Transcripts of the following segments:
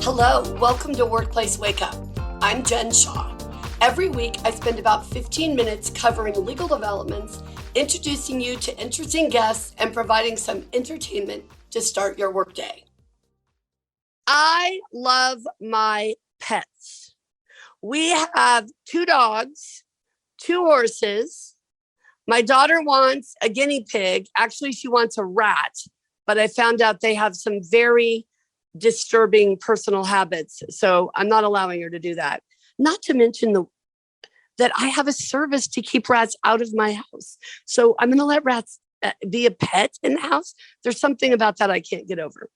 Hello, welcome to Workplace Wake Up. I'm Jen Shaw. Every week, I spend about 15 minutes covering legal developments, introducing you to interesting guests, and providing some entertainment to start your workday. I love my pets. We have 2 dogs, 2 horses. My daughter wants a guinea pig. Actually, she wants a rat, but I found out they have some very disturbing personal habits. So I'm not allowing her to do that. Not to mention that I have a service to keep rats out of my house. So I'm going to let rats be a pet in the house. There's something about that I can't get over.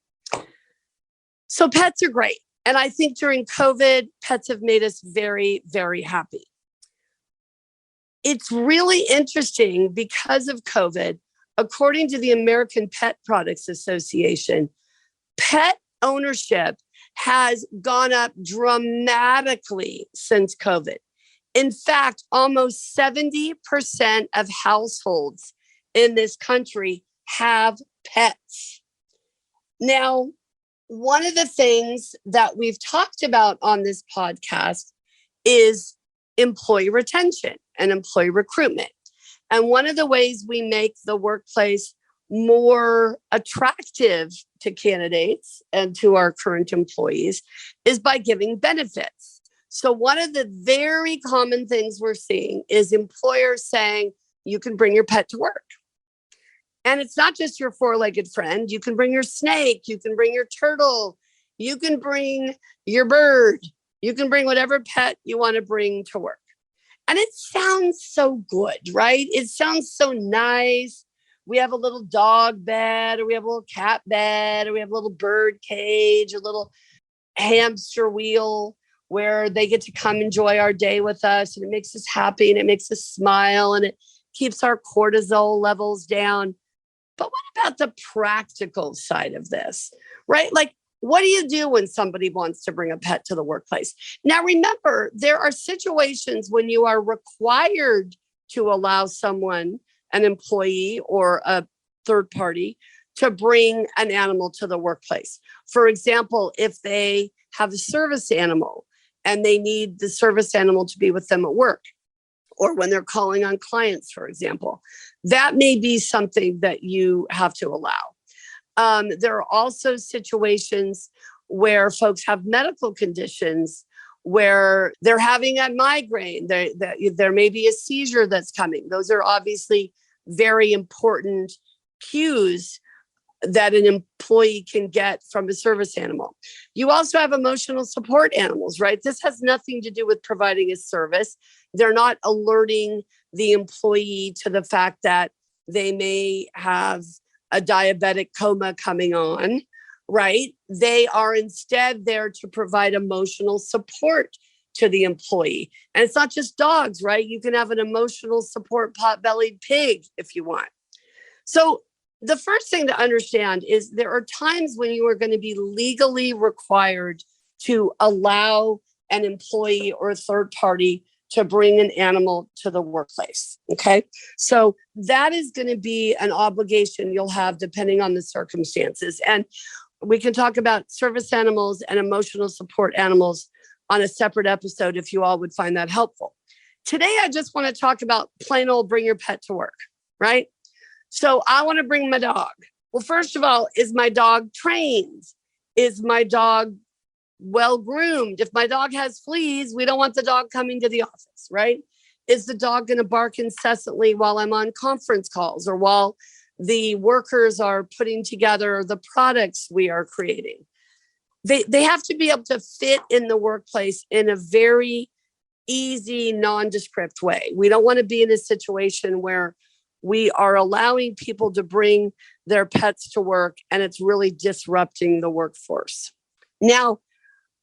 So pets are great. And I think during COVID, pets have made us very, very happy. It's really interesting because of COVID, according to the American Pet Products Association, pet ownership has gone up dramatically since COVID. In fact, almost 70% of households in this country have pets. Now, one of the things that we've talked about on this podcast is employee retention and employee recruitment. And one of the ways we make the workplace more attractive to candidates and to our current employees is by giving benefits. So one of the very common things we're seeing is employers saying, you can bring your pet to work. And it's not just your 4-legged friend. You can bring your snake. You can bring your turtle. You can bring your bird. You can bring whatever pet you want to bring to work. And it sounds so good, right? It sounds so nice. We have a little dog bed, or we have a little cat bed, or we have a little bird cage, a little hamster wheel where they get to come enjoy our day with us. And it makes us happy and it makes us smile and it keeps our cortisol levels down. But what about the practical side of this, right? Like, what do you do when somebody wants to bring a pet to the workplace? Now, remember, there are situations when you are required to allow someone, an employee or a third party, to bring an animal to the workplace. For example, if they have a service animal and they need the service animal to be with them at work, or when they're calling on clients, for example, that may be something that you have to allow. There are also situations where folks have medical conditions where they're having a migraine. There may be a seizure that's coming. Those are obviously very important cues that an employee can get from a service animal. You also have emotional support animals, right? This has nothing to do with providing a service. They're not alerting the employee to the fact that they may have a diabetic coma coming on, right? They are instead there to provide emotional support to the employee. And it's not just dogs, right? You can have an emotional support pot-bellied pig if you want. So the first thing to understand is there are times when you are going to be legally required to allow an employee or a third party to bring an animal to the workplace. Okay. So that is going to be an obligation you'll have depending on the circumstances. And we can talk about service animals and emotional support animals on a separate episode if you all would find that helpful. Today, I just want to talk about plain old bring your pet to work, right? So I want to bring my dog. Well, first of all, is my dog trained? Is my dog well-groomed? If my dog has fleas, we don't want the dog coming to the office, right? Is the dog going to bark incessantly while I'm on conference calls or while the workers are putting together the products we are creating? They have to be able to fit in the workplace in a very easy, nondescript way. We don't want to be in a situation where we are allowing people to bring their pets to work and it's really disrupting the workforce. Now,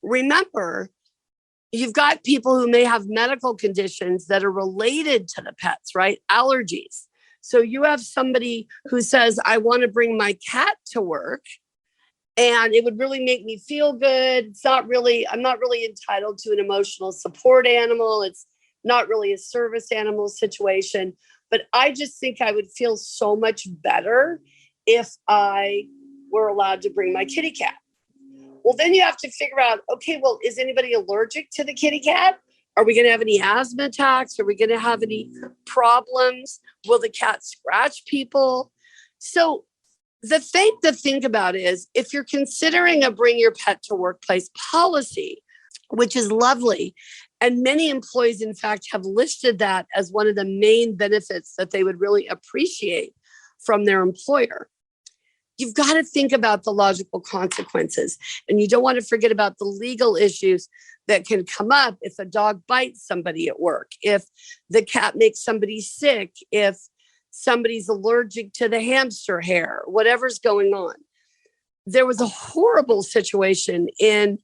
remember, you've got people who may have medical conditions that are related to the pets, right? Allergies. So you have somebody who says, I want to bring my cat to work and it would really make me feel good. I'm not really entitled to an emotional support animal. It's not really a service animal situation, but I just think I would feel so much better if I were allowed to bring my kitty cat. Well, then you have to figure out, okay, well, is anybody allergic to the kitty cat? Are we going to have any asthma attacks? Are we going to have any problems? Will the cat scratch people? So the thing to think about is if you're considering a bring your pet to workplace policy, which is lovely, and many employees, in fact, have listed that as one of the main benefits that they would really appreciate from their employer. You've got to think about the logical consequences. And you don't want to forget about the legal issues that can come up if a dog bites somebody at work, if the cat makes somebody sick, if somebody's allergic to the hamster hair, whatever's going on. There was a horrible situation in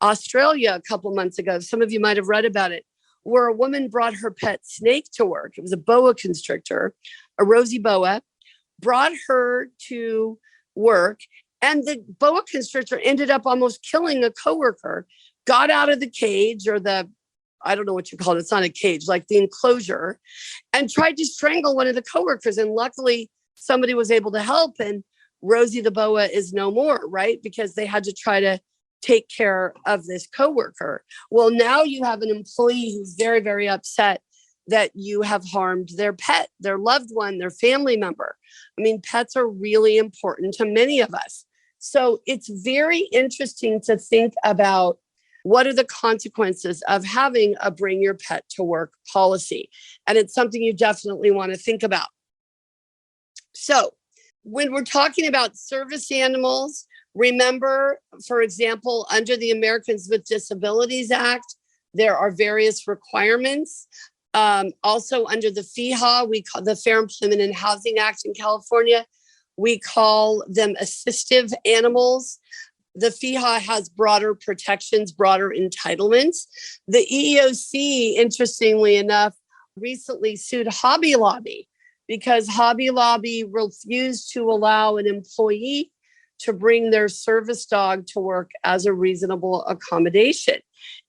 Australia a couple months ago. Some of you might have read about it, where a woman brought her pet snake to work. It was a boa constrictor, a rosy boa, brought her to work, and the boa constrictor ended up almost killing a coworker, got out of the cage or I don't know what you call it. It's not a cage, like the enclosure, and tried to strangle one of the coworkers. And luckily somebody was able to help. And Rosie the boa is no more, right? Because they had to try to take care of this coworker. Well, now you have an employee who's very, very upset that you have harmed their pet, their loved one, their family member. I mean, pets are really important to many of us. So it's very interesting to think about what are the consequences of having a bring your pet to work policy. And it's something you definitely want to think about. So when we're talking about service animals, remember, for example, under the Americans with Disabilities Act, there are various requirements. Also under the FEHA, we call the Fair Employment and Housing Act in California, we call them assistive animals. The FEHA has broader protections, broader entitlements. The EEOC, interestingly enough, recently sued Hobby Lobby because Hobby Lobby refused to allow an employee to bring their service dog to work as a reasonable accommodation.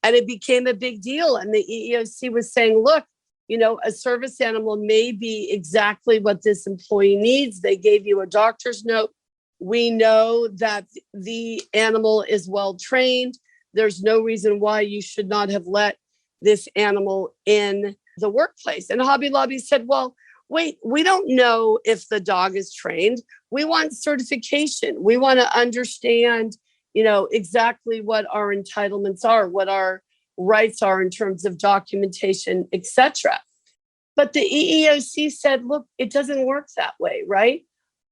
And it became a big deal. And the EEOC was saying, look, you know, a service animal may be exactly what this employee needs. They gave you a doctor's note. We know that the animal is well trained. There's no reason why you should not have let this animal in the workplace. And Hobby Lobby said, well, wait, we don't know if the dog is trained. We want certification. We want to understand, you know, exactly what our entitlements are, what our rights are in terms of documentation, etc. But the EEOC said, look, it doesn't work that way, right?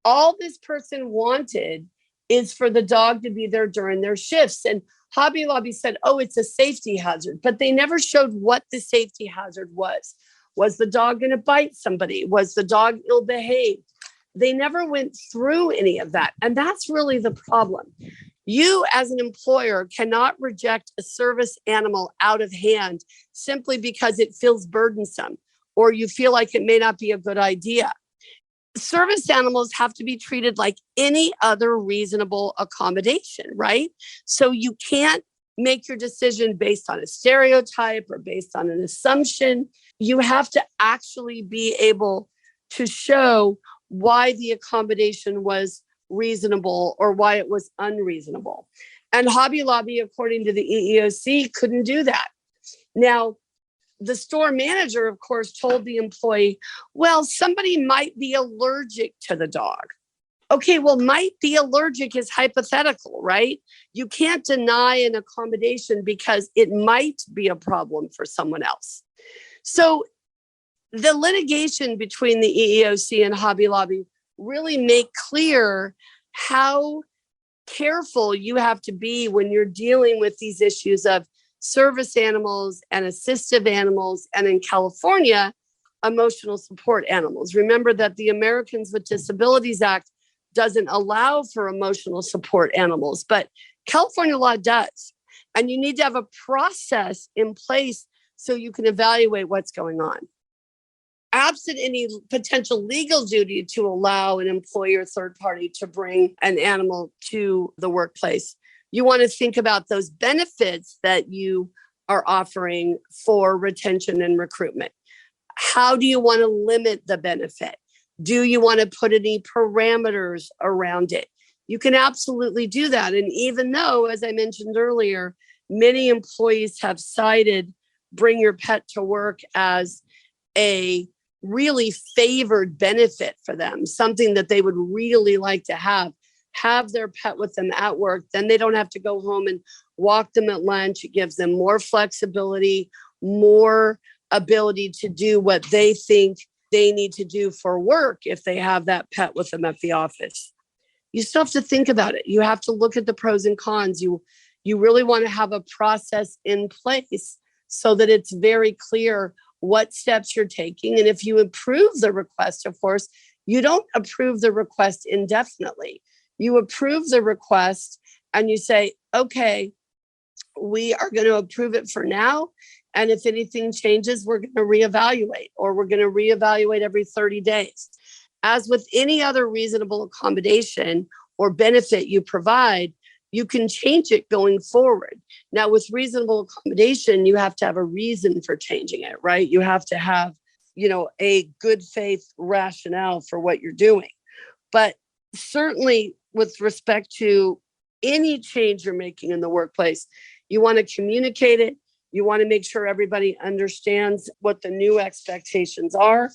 All this person wanted is for the dog to be there during their shifts. And Hobby Lobby said, oh, it's a safety hazard, but they never showed what the safety hazard was. Was the dog going to bite somebody? Was the dog ill-behaved? They never went through any of that. And that's really the problem. You as an employer cannot reject a service animal out of hand simply because it feels burdensome or you feel like it may not be a good idea. Service animals have to be treated like any other reasonable accommodation, right? So you can't make your decision based on a stereotype or based on an assumption. You have to actually be able to show why the accommodation was reasonable or why it was unreasonable. And Hobby Lobby, according to the EEOC, couldn't do that. Now, the store manager, of course, told the employee, well, somebody might be allergic to the dog. Okay, well, might be allergic is hypothetical, right? You can't deny an accommodation because it might be a problem for someone else. So the litigation between the EEOC and Hobby Lobby really make clear how careful you have to be when you're dealing with these issues of service animals and assistive animals, and in California, emotional support animals. Remember that the Americans with Disabilities Act doesn't allow for emotional support animals, but California law does. And you need to have a process in place so you can evaluate what's going on. Absent any potential legal duty to allow an employer or third party to bring an animal to the workplace, you want to think about those benefits that you are offering for retention and recruitment. How do you want to limit the benefit? Do you want to put any parameters around it? you can absolutely do that. And even though, as I mentioned earlier, many employees have cited bring your pet to work as a really favored benefit for them, something that they would really like to have their pet with them at work. Then they don't have to go home and walk them at lunch. It gives them more flexibility, more ability to do what they think they need to do for work if they have that pet with them at the office. You still have to think about it. You have to look at the pros and cons. You really want to have a process in place so that it's very clear what steps you're taking. And if you approve the request, of course, you don't approve the request indefinitely. You approve the request and you say, okay, we are going to approve it for now. And if anything changes, we're going to reevaluate, or we're going to reevaluate every 30 days. As with any other reasonable accommodation or benefit you provide, you can change it going forward. Now, with reasonable accommodation, you have to have a reason for changing it, right? You have to have, a good faith rationale for what you're doing. But certainly with respect to any change you're making in the workplace, you want to communicate it. You want to make sure everybody understands what the new expectations are.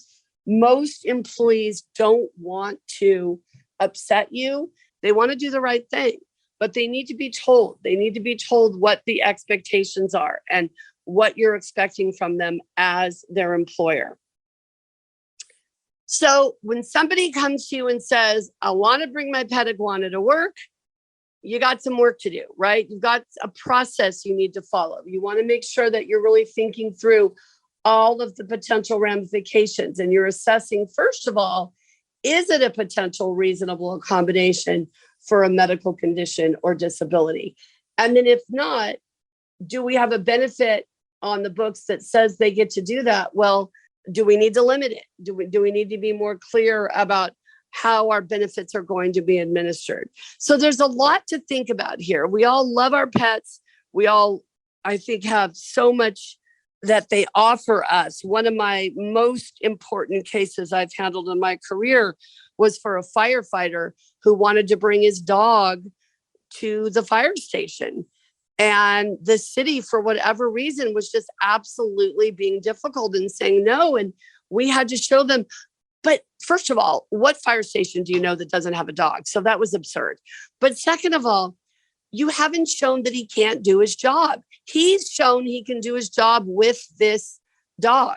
Most employees don't want to upset you. They want to do the right thing, but they need to be told. They need to be told what the expectations are and what you're expecting from them as their employer. So when somebody comes to you and says, I want to bring my pet iguana to work, you got some work to do, right? You've got a process you need to follow. You want to make sure that you're really thinking through all of the potential ramifications, and you're assessing, first of all, is it a potential reasonable accommodation for a medical condition or disability? And then if not, do we have a benefit on the books that says they get to do that? Well, do we need to limit it? Do we need to be more clear about how our benefits are going to be administered? So there's a lot to think about here. We all love our pets. We all, I think, have so much that they offer us. One of my most important cases I've handled in my career was for a firefighter who wanted to bring his dog to the fire station. And the city, for whatever reason, was just absolutely being difficult and saying no. And we had to show them. But first of all, what fire station do you know that doesn't have a dog? So that was absurd. But second of all, you haven't shown that he can't do his job. He's shown he can do his job with this dog.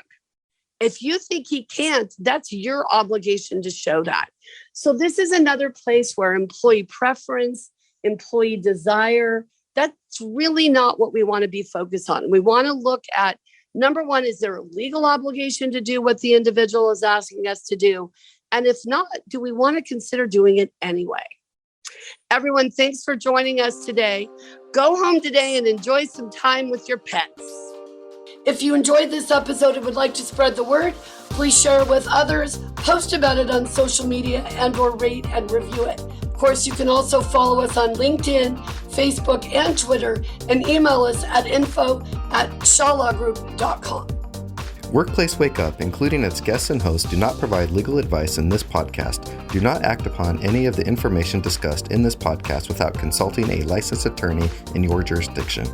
If you think he can't, that's your obligation to show that. So this is another place where employee preference, employee desire, that's really not what we want to be focused on. We want to look at, number one, is there a legal obligation to do what the individual is asking us to do? And if not, do we want to consider doing it anyway? Everyone, thanks for joining us today. Go home today and enjoy some time with your pets. If you enjoyed this episode and would like to spread the word, please share it with others, post about it on social media, and/or rate and review it. Of course, you can also follow us on LinkedIn, Facebook, and Twitter, and email us at info@shawlawgroup.com. Workplace Wake Up, including its guests and hosts, do not provide legal advice in this podcast. Do not act upon any of the information discussed in this podcast without consulting a licensed attorney in your jurisdiction.